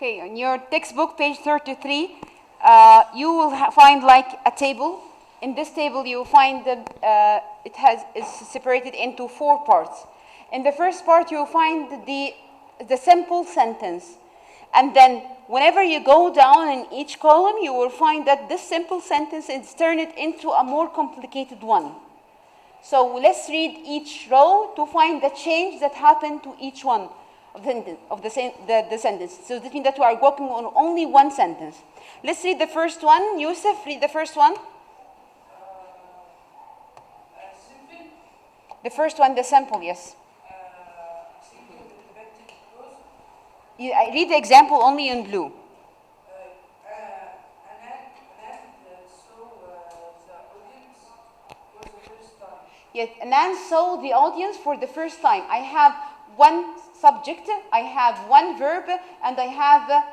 Okay, on your textbook, page 33, you will find like a table. In this table, you will find that is separated into 4 parts. In the first part, you will find the simple sentence. And then whenever you go down in each column, you will find that this simple sentence is turned into a more complicated one. So let's read each row to find the change that happened to each one of the sentence. So this means that we are working on only one sentence. Let's read the first one. Yusuf, read the first one. Simple. The first one, the simple, yes. Simple with independent clause. I read the example only in blue. Yes, Anan saw the audience for the first time. I have one subject, I have one verb, and I have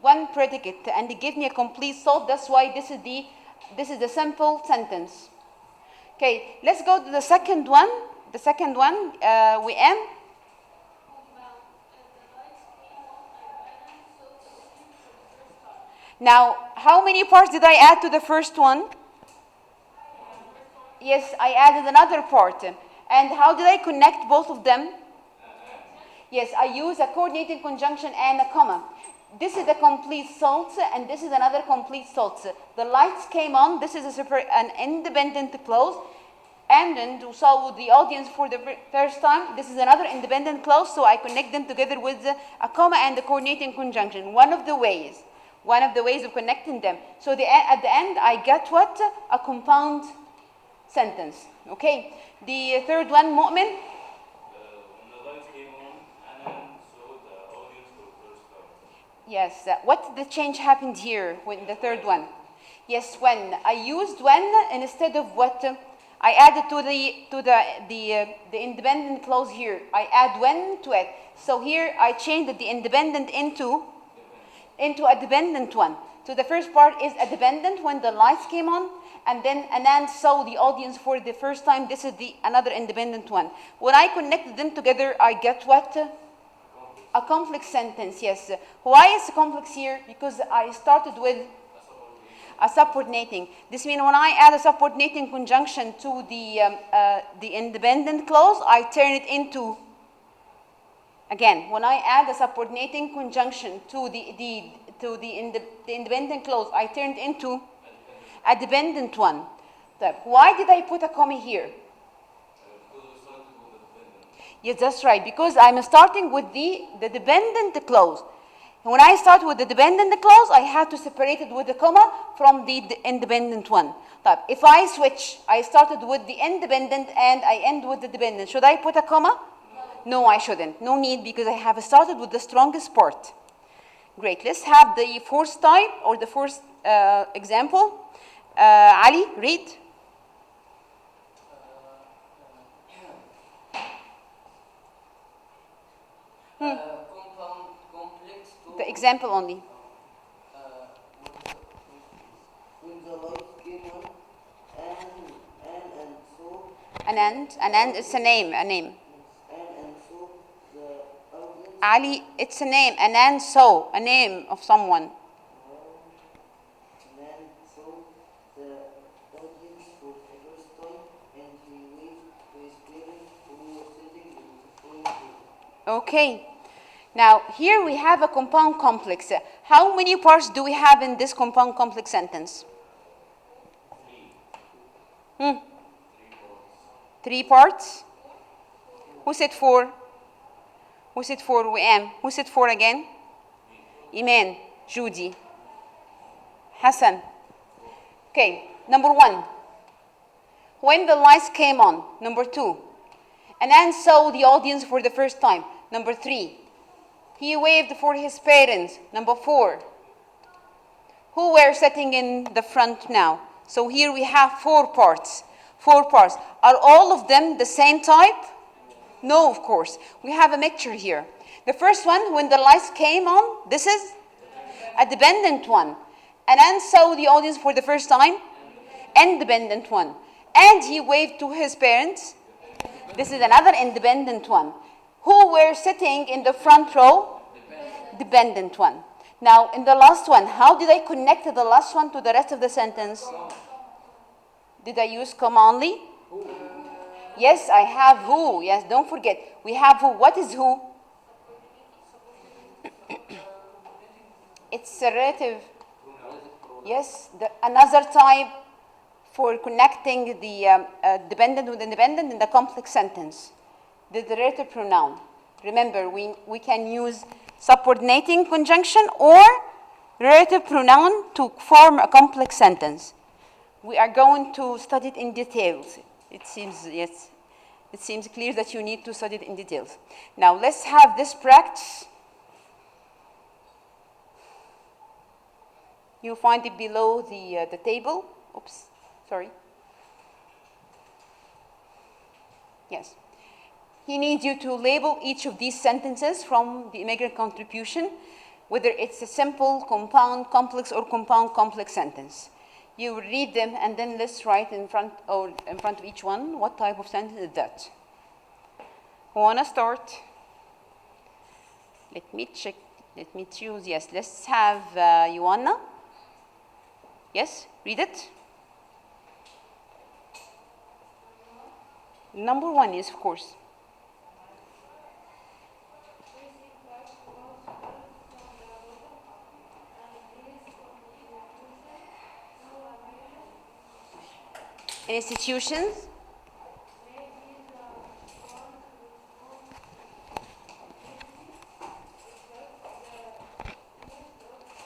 one predicate, and they give me a complete thought. That's why this is the simple sentence. Okay, let's go to the second one. The second one, we am. Now, how many parts did I add to the first one? Yes, I added another part. And how did I connect both of them? Yes, I use a coordinating conjunction and a comma. This is the complete thought, and this is another complete thought. The lights came on. This is an independent clause. And then to saw the audience for the first time, this is another independent clause, so I connect them together with a comma and the coordinating conjunction. One of the ways of connecting them. So at the end, I get what? A compound sentence. Okay. The third one, Mu'min. When the lights came on, Anan saw the audience for the first time. Yes. What the change happened here with the third one? Yes, when I used when instead of what. I added to the independent clause here. I add when to it. So here I changed the independent into a dependent one. So the first part is a dependent when the lights came on, and then Anan saw the audience for the first time. This is another independent one. When I connect them together, I get what? A complex sentence, yes. Why is it complex here? Because I started with a subordinating. This means when I add a subordinating conjunction to the independent clause, I turn it into, again, when I add a subordinating conjunction to the independent clause, I turn it into a dependent one. Why did I put a comma here? Yes, that's right, because I'm starting with the dependent clause. When I start with the dependent clause, I have to separate it with a comma from the independent one. If I switch, I started with the independent and I end with the dependent. Should I put a comma? No, I shouldn't. No need, because I have started with the strongest part. Great. Let's have the fourth type or the fourth example. Ali, read. The example only. When the lights came on, and so. And it's a name. And so the audience. Ali, it's a name. And so a name of someone. And so the audience for the first time, and he waved to his parents who were sitting in the front row. Okay. Now, here we have a compound complex. How many parts do we have in this compound complex sentence? 3 parts. Who said 4? Who said 4? We am. Who said 4 again? Iman, Judy, Hassan. Okay, number 1. When the lights came on. Number 2. Anan saw the audience for the first time. Number 3. He waved for his parents. Number 4. Who were sitting in the front now? So here we have 4 parts. 4 parts. Are all of them the same type? No, of course. We have a mixture here. The first one, when the lights came on, this is a dependent one. Anan saw the audience for the first time. Independent one. And he waved to his parents. This is another independent one. Who were sitting in the front row? Dependent one. Now, in the last one, how did I connect the last one to the rest of the sentence? Did I use comma only? Yes, I have who. Yes, don't forget. We have who. What is who? It's a relative. Yes, another type for connecting the dependent with independent in the complex sentence. The relative pronoun. Remember, we can use subordinating conjunction or relative pronoun to form a complex sentence. We are going to study it in details. It seems, yes, it seems clear that you need to study it in details. Now, let's have this practice. You'll find it below the table. Oops, sorry. Yes. He needs you to label each of these sentences from the immigrant contribution, whether it's a simple, compound, complex, or compound, complex sentence. You read them, and then let's write in front of each one what type of sentence is that. Who wanna start? Let me check. Let me choose. Yes, let's have Ioanna. Yes, read it. Number one is, of course. Institutions.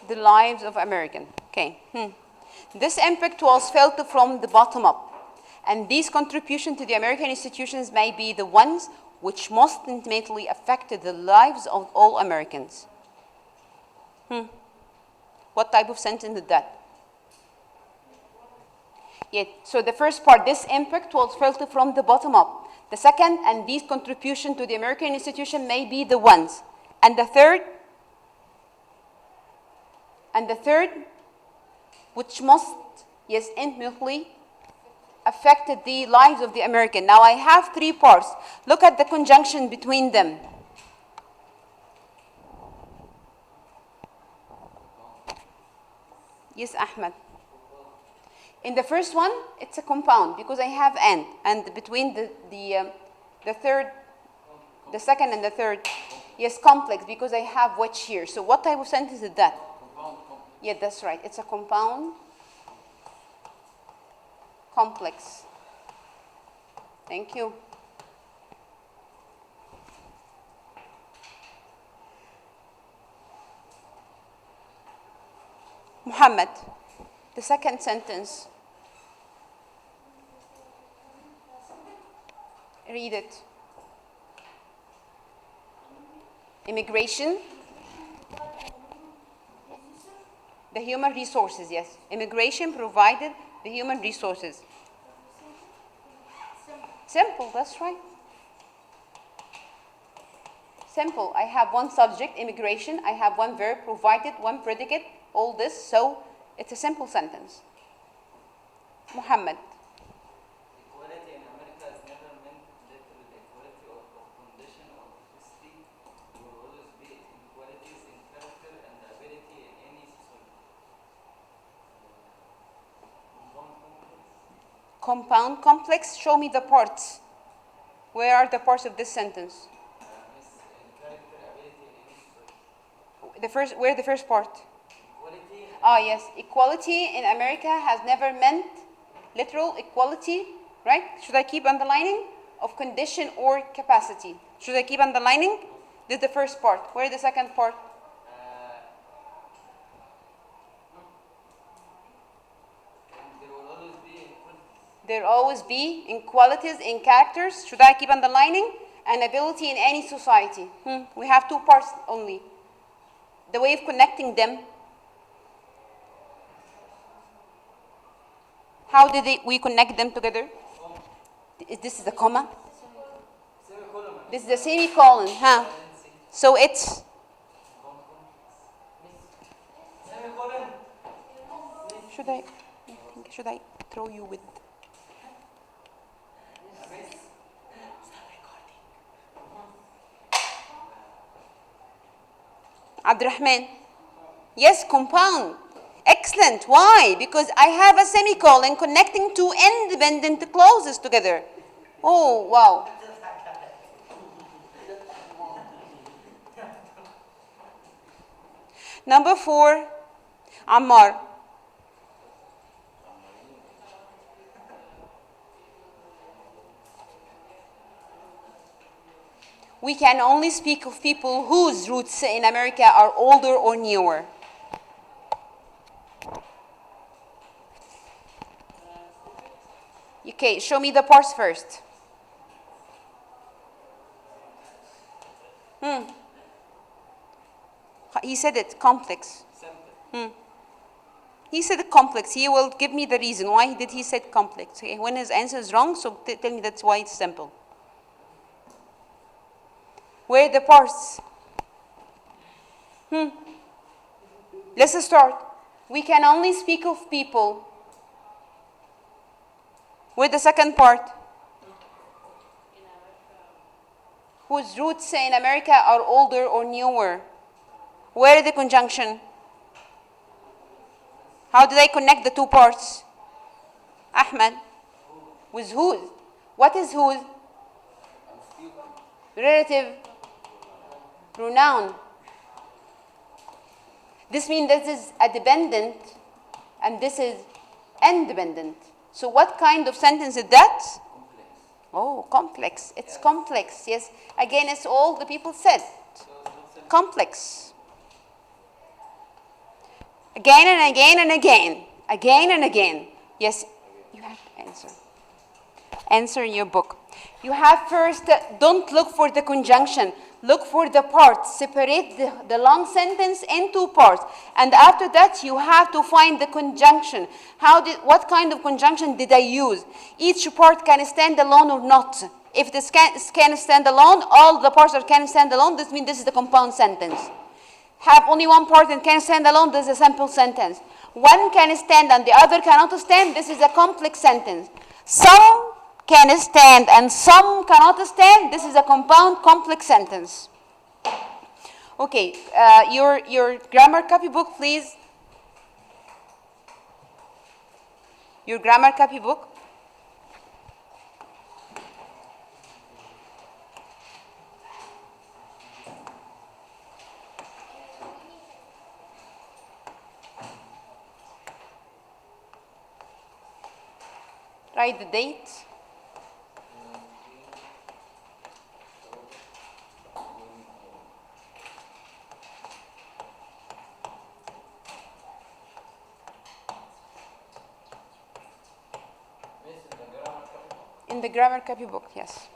The lives of Americans. Okay. This impact was felt from the bottom up, and these contributions to the American institutions may be the ones which most intimately affected the lives of all Americans. What type of sentence is that? Yeah, so the first part, this impact was felt from the bottom up. The second, and these contributions to the American institution may be the ones. And the third, which most, yes, intimately affected the lives of the American. Now I have three parts. Look at the conjunction between them. Yes, Ahmed. In the first one, it's a compound because I have and between the third, the second and the third, yes, complex because I have which here. So what type of sentence is that? Yeah, that's right. It's a compound, complex. Thank you. Muhammad, the second sentence. Read it. Immigration. The human resources, yes. Immigration provided the human resources. Simple, that's right. Simple. I have one subject, immigration. I have one verb, provided, one predicate, all this. So it's a simple sentence. Muhammad. Equality in America has never meant literal equality of condition or ethnicity. There will always be inequalities in character and ability in any society. Compound, complex. Show me the parts. Where are the parts of this sentence? Character, ability in any society. Where the first part? Equality. Ah, yes. Equality in America has never meant literal equality, right? Should I keep underlining? Of condition or capacity. Should I keep underlining? This is the first part. Where is the second part? There will always be inequalities. There always be inequalities in characters. Should I keep underlining? And ability in any society. We have two parts only. The way of connecting them. How did we connect them together? This is the comma. Semicolon. This is the semicolon, huh? So it's Semicolon. should I throw you with Abdurrahman? Yes, compound. Excellent. Why? Because I have a semicolon connecting two independent clauses together. Oh, wow. Number 4, Ammar. We can only speak of people whose roots in America are older or newer. Okay, show me the parts first. He said it, complex. Simple. He said complex. He will give me the reason why did he say complex. Okay, when his answer is wrong, so tell me that's why it's simple. Where are the parts? Let's start. We can only speak of people. With the second part. Whose roots in America are older or newer. Where is the conjunction? How do they connect the two parts? Ahmed. With whose? What is whose? Relative pronoun. This means this is a dependent and this is independent. So what kind of sentence is that? Oh, complex. It's complex. Yes. Again, it's all the people said. Complex. Again and again and again. Again and again. Yes. You have to answer. Answer in your book. You have first, don't look for the conjunction. Look for the parts. Separate the long sentence into parts. And after that, you have to find the conjunction. What kind of conjunction did I use? Each part can stand alone or not. If this can stand alone, all the parts that can stand alone, this means this is the compound sentence. Have only one part and can stand alone, this is a simple sentence. One can stand and the other cannot stand, this is a complex sentence. Some can stand and some cannot stand, this is a compound complex sentence. Okay, your grammar copybook, please. Your grammar copybook. Write the date. In the grammar copybook, yes.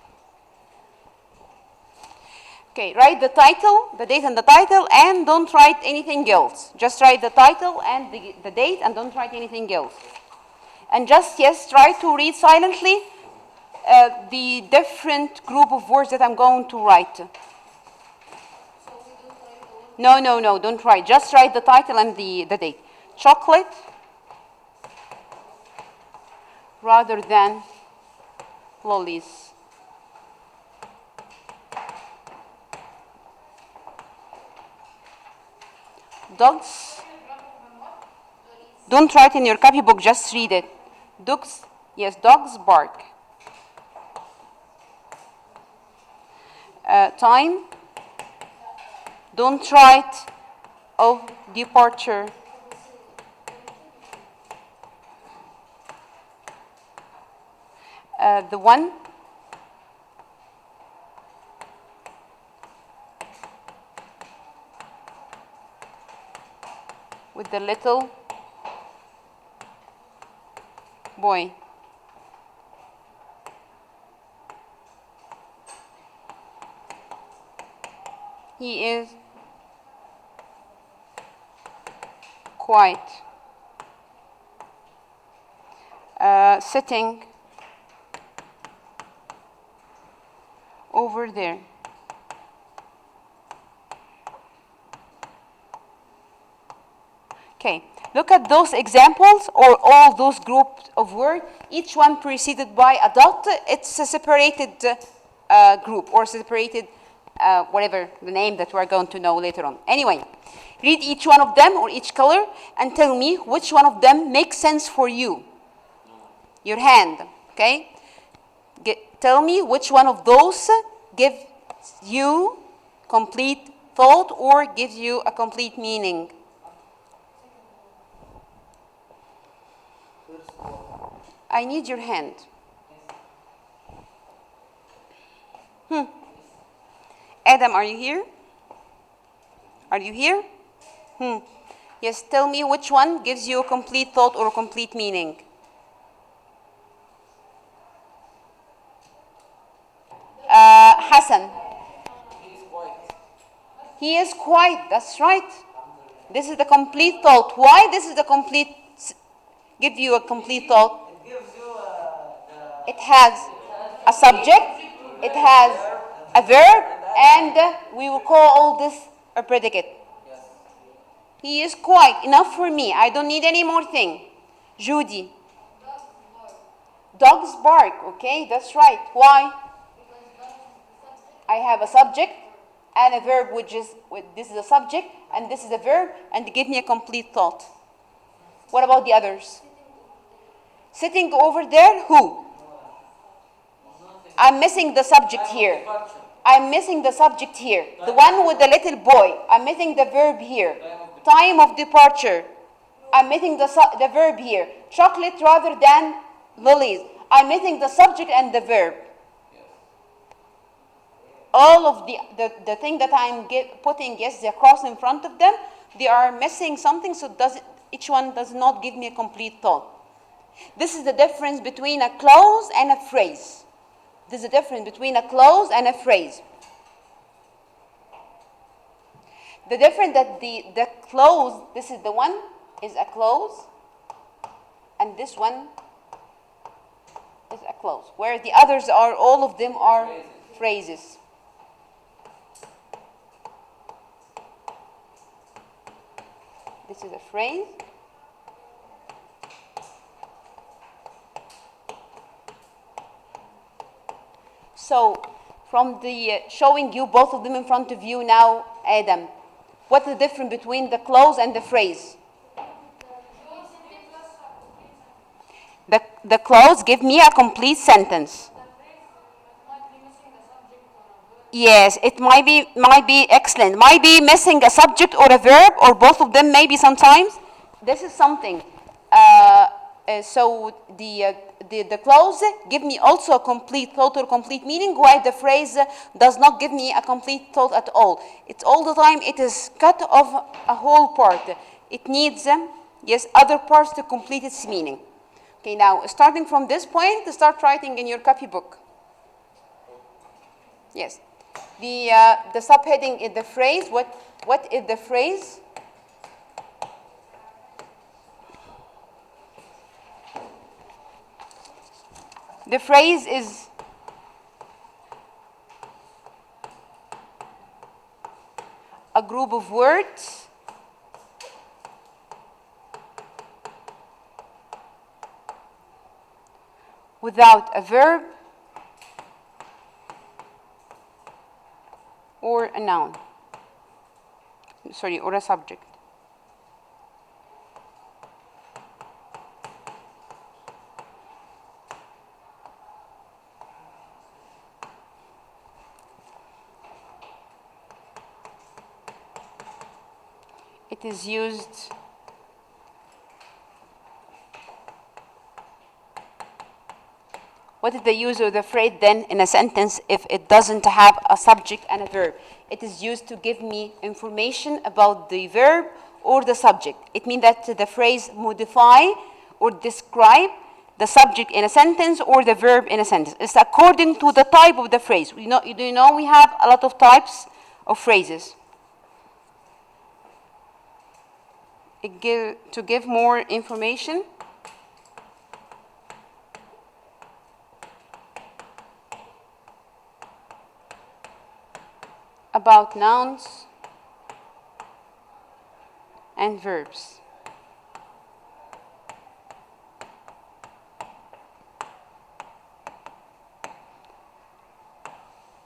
Okay, write the title, the date and the title, and don't write anything else. Just write the title and the date and don't write anything else. And just, yes, try to read silently the different group of words that I'm going to write. No, don't write. Just write the title and the date. Chocolate rather than lollies. Dogs. Don't write in your copybook, just read it. Dogs, yes, dogs bark. Time. Don't write of departure. The one. With the little boy. He is quiet. Sitting over there. Okay, look at those examples or all those groups of words, each one preceded by a dot. It's a separated group or separated whatever the name that we're going to know later on. Anyway, Read each one of them or each color and tell me which one of them makes sense for you. Your hand, okay? Tell me which one of those gives you complete thought or gives you a complete meaning. First one. I need your hand. Adam, are you here? Are you here? Yes, tell me which one gives you a complete thought or a complete meaning. Hassan. He is quiet, that's right. This is the complete thought. Why this is the complete, give you a complete thought? It gives you It has a subject, it has a verb, and we will call all this a predicate. He is quiet, enough for me. I don't need any more thing. Judy. Dogs bark, okay, that's right. Why? I have a subject and a verb, which is, this is a subject and this is a verb, and give me a complete thought. What about the others? Sitting over there, who? I'm missing the subject here. I'm missing the subject here. The one with the little boy. I'm missing the verb here. Time of departure. I'm missing the verb here. Chocolate rather than lilies. I'm missing the subject and the verb. All of the thing that I'm putting, yes, the cross in front of them, they are missing something, so each one does not give me a complete thought. This is the difference between a clause and a phrase. This is the difference between a clause and a phrase. The difference that the clause, this is the one, is a clause, and this one is a clause, where the others are, all of them are phrases. This is a phrase. So, from the showing you both of them in front of you now, Adam, what's the difference between the clause and the phrase? The clause give me a complete sentence. Yes, it might be excellent. Might be missing a subject or a verb, or both of them maybe sometimes. This is something. So the clause give me also a complete thought or complete meaning, while the phrase does not give me a complete thought at all. It's all the time, it is cut off a whole part. It needs, yes, other parts to complete its meaning. Okay, now starting from this point, start writing in your copybook. Yes. The subheading is the phrase. What is the phrase? The phrase is a group of words without a verb or a noun. Sorry, or a subject. It is used What is the use of the phrase then in a sentence if it doesn't have a subject and a verb? It is used to give me information about the verb or the subject. It means that the phrase modify or describe the subject in a sentence or the verb in a sentence. It's according to the type of the phrase. Do you know we have a lot of types of phrases? To give more information, about nouns and verbs.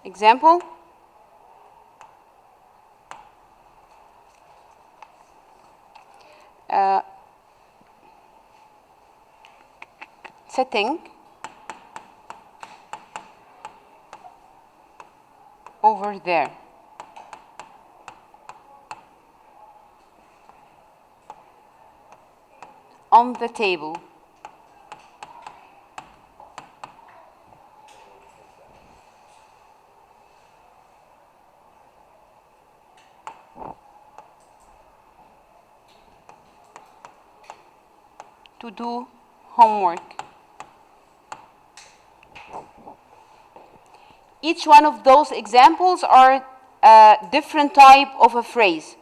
Example? sitting over there. On the table. To do homework. Each one of those examples are a different type of a phrase.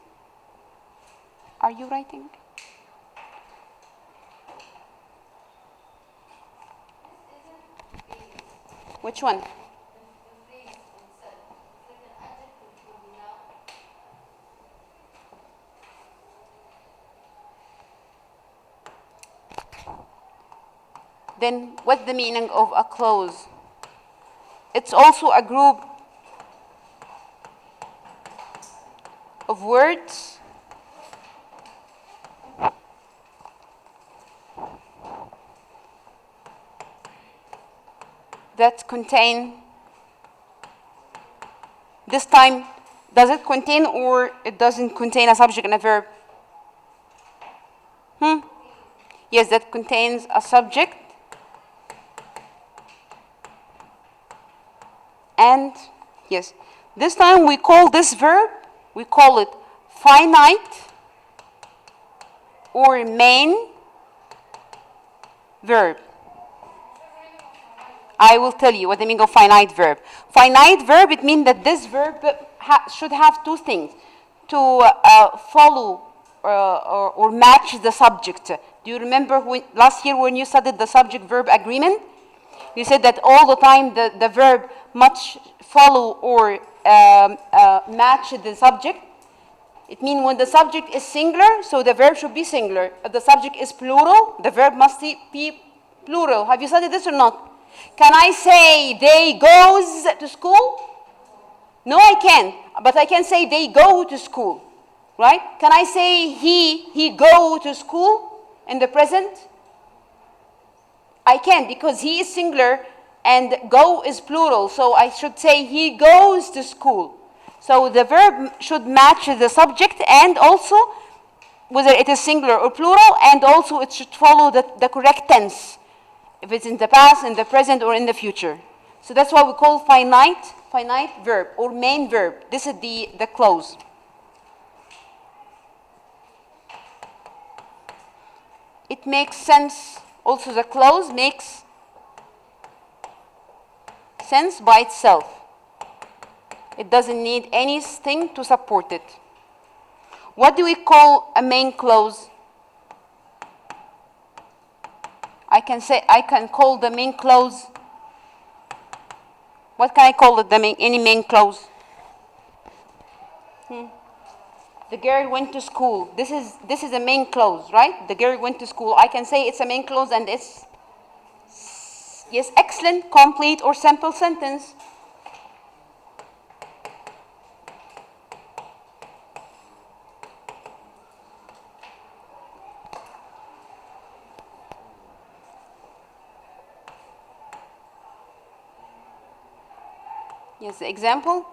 Are you writing? Which one? Then what's the meaning of a clause? It's also a group of words that contain, this time, does it contain or it doesn't contain a subject and a verb? Yes, that contains a subject and, yes, this time we call this verb, we call it finite or main verb. I will tell you what the meaning of finite verb. Finite verb, it means that this verb should have two things. To follow or match the subject. Do you remember last year when you studied the subject-verb agreement? You said that all the time the verb must follow or match the subject. It means when the subject is singular, so the verb should be singular. If the subject is plural, the verb must be plural. Have you studied this or not? Can I say they goes to school? No, I can't. But I can say they go to school, right? Can I say he go to school in the present? I can't because he is singular and go is plural. So I should say he goes to school. So the verb should match the subject and also whether it is singular or plural, and also it should follow the correct tense. If it's in the past, in the present, or in the future. So that's why we call finite verb or main verb. This is the clause. It makes sense, also the clause makes sense by itself. It doesn't need anything to support it. What do we call a main clause? I can call the main clause. What can I call it? Any main clause? The girl went to school. This is a main clause, right? The girl went to school. I can say it's a main clause and it's yes, excellent, complete, or simple sentence. Yes, the example.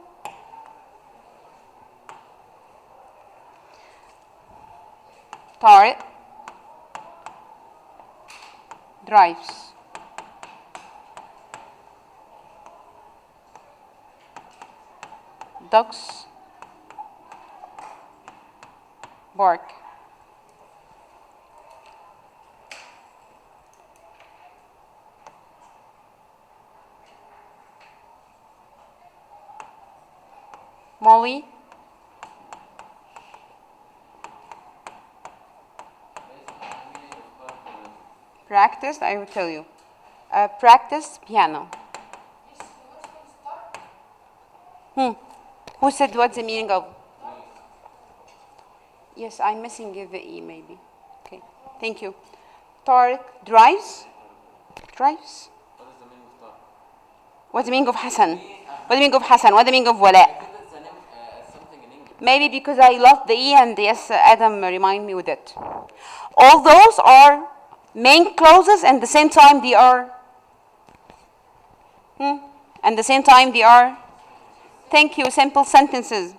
Tariq drives. Dogs bark. Molly practiced, I will tell you. Practiced piano. Who said what's the meaning of? Yes, I'm missing the E maybe. Okay, thank you. Tariq drives. Drives. What's the meaning of Hassan? What's the meaning of Hassan? What's the meaning of Wala? Maybe because I lost the E and yes, Adam remind me with it. All those are main clauses, and the same time they are and the same time they are, thank you, simple sentences.